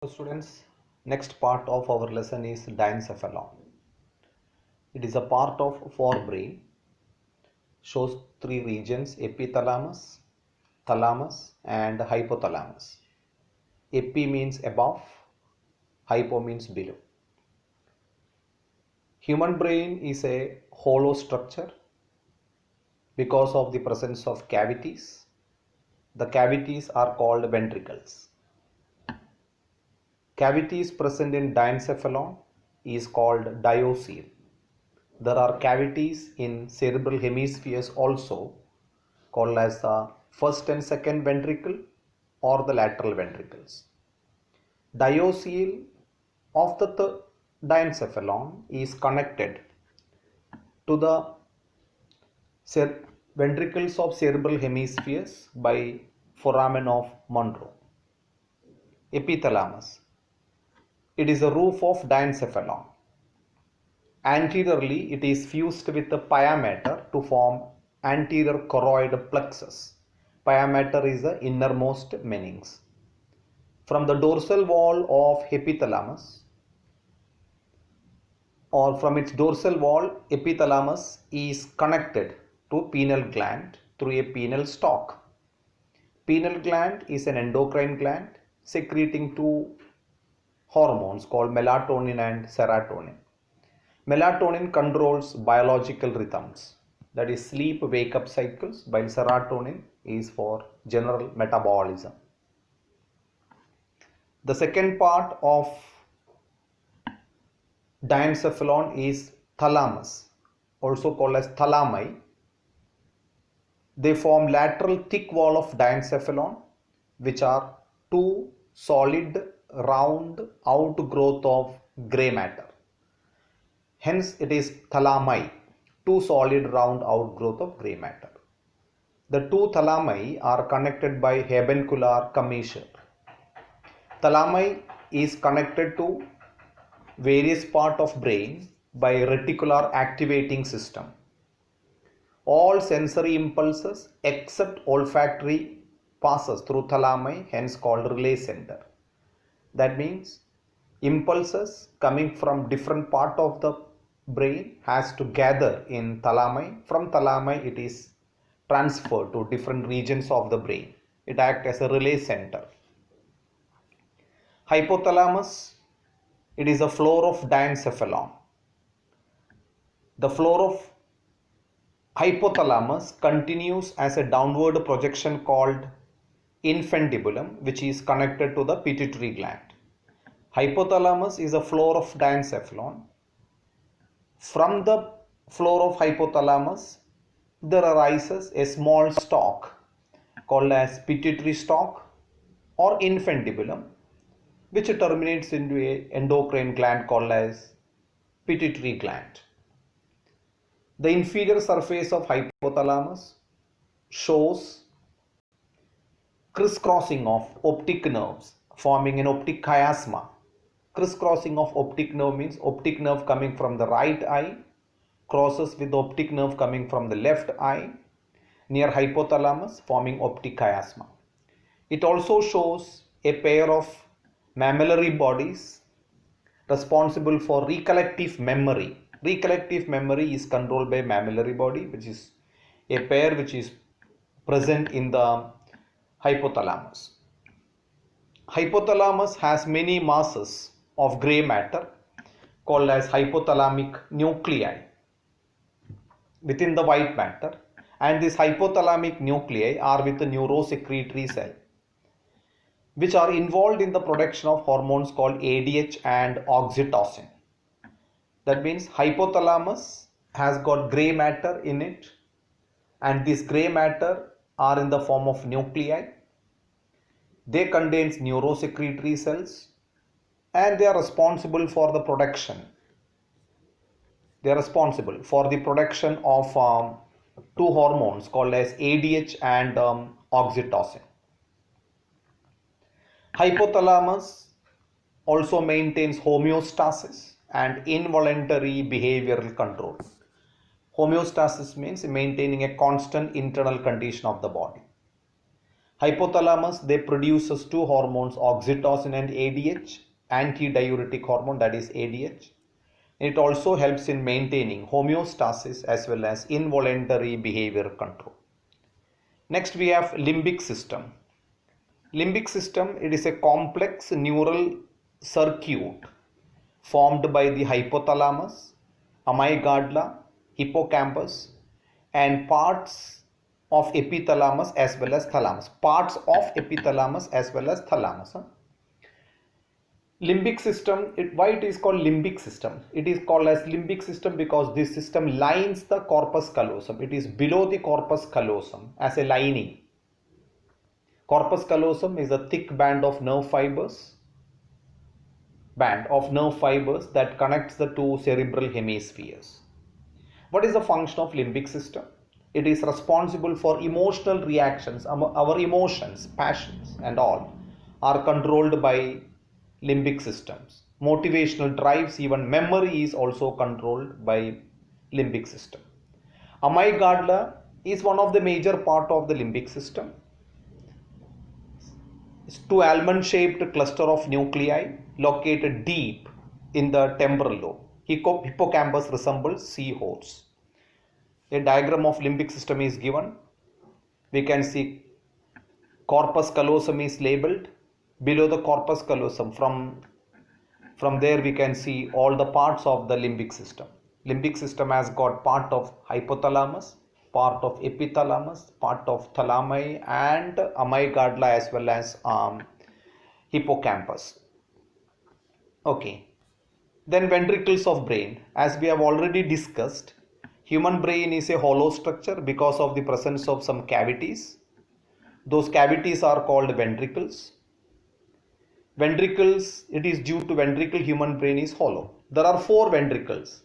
students, next part of our lesson is diencephalon. It is a part of forebrain, shows three regions: epithalamus, thalamus and hypothalamus. Epi means above, hypo means below. Human brain is a hollow structure because of the presence of cavities. The cavities are called ventricles. Cavities present in diencephalon is called diocele. There are cavities in cerebral hemispheres also, called as the first and second ventricle or the lateral ventricles. Diocele of the diencephalon is connected to the ventricles of cerebral hemispheres by foramen of Monro. Epithalamus. It is the roof of diencephalon. Anteriorly, it is fused with the pia mater to form anterior choroid plexus. Pia mater is the innermost meninx. From the dorsal wall of epithalamus, or from its dorsal wall, epithalamus is connected to pineal gland through a pineal stalk. Pineal gland is an endocrine gland secreting two hormones called melatonin and serotonin. Melatonin controls biological rhythms, that is sleep wake up cycles, while serotonin is for general metabolism. The second part of diencephalon is thalamus, also called as thalami. They form lateral thick wall of diencephalon, which are two solid round outgrowth of grey matter. Hence it is thalami, two solid round outgrowth of grey matter. The two thalami are connected by habencular commissure. Thalami is connected to various parts of brain by reticular activating system. All sensory impulses except olfactory passes through thalami, hence called relay center. That means impulses coming from different part of the brain has to gather in thalami. From thalami it is transferred to different regions of the brain. It acts as a relay center. Hypothalamus, it is the floor of diencephalon. The floor of hypothalamus continues as a downward projection called infundibulum, which is connected to the pituitary gland. Hypothalamus is the floor of diencephalon. From the floor of hypothalamus, there arises a small stalk called as pituitary stalk or infundibulum, which terminates into a endocrine gland called as pituitary gland. The inferior surface of hypothalamus shows crisscrossing of optic nerves forming an optic chiasma. Crisscrossing of optic nerve means optic nerve coming from the right eye crosses with optic nerve coming from the left eye near hypothalamus, forming optic chiasma. It also shows a pair of mammillary bodies responsible for recollective memory. Recollective memory is controlled by mammillary body, which is a pair which is present in the hypothalamus. Hypothalamus has many masses of grey matter called as hypothalamic nuclei within the white matter, and these hypothalamic nuclei are with the neurosecretory cell, which are involved in the production of hormones called ADH and oxytocin. That means hypothalamus has got grey matter in it, and this grey matter are in the form of nuclei. They contains neurosecretory cells, and they are responsible for the production. They are responsible for the production of two hormones called as ADH and oxytocin. Hypothalamus also maintains homeostasis and involuntary behavioral control. Homeostasis means maintaining a constant internal condition of the body. Hypothalamus, they produces two hormones, oxytocin and ADH, antidiuretic hormone, that is ADH. It also helps in maintaining homeostasis as well as involuntary behavior control. Next we have limbic system. Limbic system, it is a complex neural circuit formed by the hypothalamus, amygdala, hippocampus and parts of epithalamus as well as thalamus. Parts of epithalamus as well as thalamus. Limbic system, why it is called limbic system? It is called as limbic system because this system lines the corpus callosum. It is below the corpus callosum as a lining. Corpus callosum is a thick band of nerve fibers that connects the two cerebral hemispheres. What is the function of limbic system? It is responsible for emotional reactions. Our emotions, passions and all are controlled by limbic systems. Motivational drives, even memory is also controlled by limbic system. Amygdala is one of the major part of the limbic system. It's two almond-shaped cluster of nuclei located deep in the temporal lobe. Hippocampus resembles seahorse. A diagram of limbic system is given. We can see corpus callosum is labeled. Below the corpus callosum, from there we can see all the parts of the limbic system. Limbic system has got part of hypothalamus, part of epithalamus, part of thalami and amygdala as well as hippocampus. Okay. Then ventricles of brain. As we have already discussed, human brain is a hollow structure because of the presence of some cavities. Those cavities are called ventricles. Ventricles, it is due to ventricle human brain is hollow. There are four ventricles.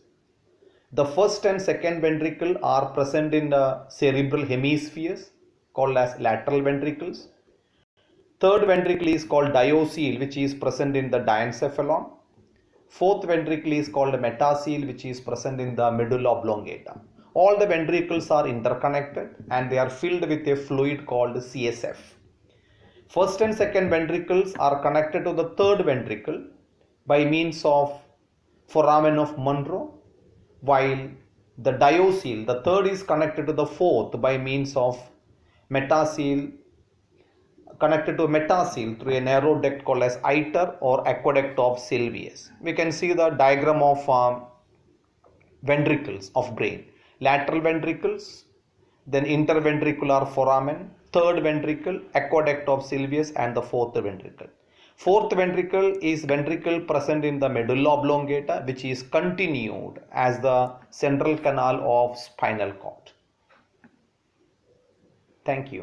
The first and second ventricle are present in the cerebral hemispheres called as lateral ventricles. Third ventricle is called diocele, which is present in the diencephalon. Fourth ventricle is called metacele, which is present in the medulla oblongata. All the ventricles are interconnected and they are filled with a fluid called CSF. First and second ventricles are connected to the third ventricle by means of foramen of Monro, while the diocele, the third, is connected to the fourth by means of metacele, connected to metacele through a narrow duct called as iter or aqueduct of Sylvius. We can see the diagram of ventricles of brain. Lateral ventricles, then interventricular foramen, third ventricle, aqueduct of Sylvius and the fourth ventricle. Fourth ventricle is ventricle present in the medulla oblongata, which is continued as the central canal of spinal cord. Thank you.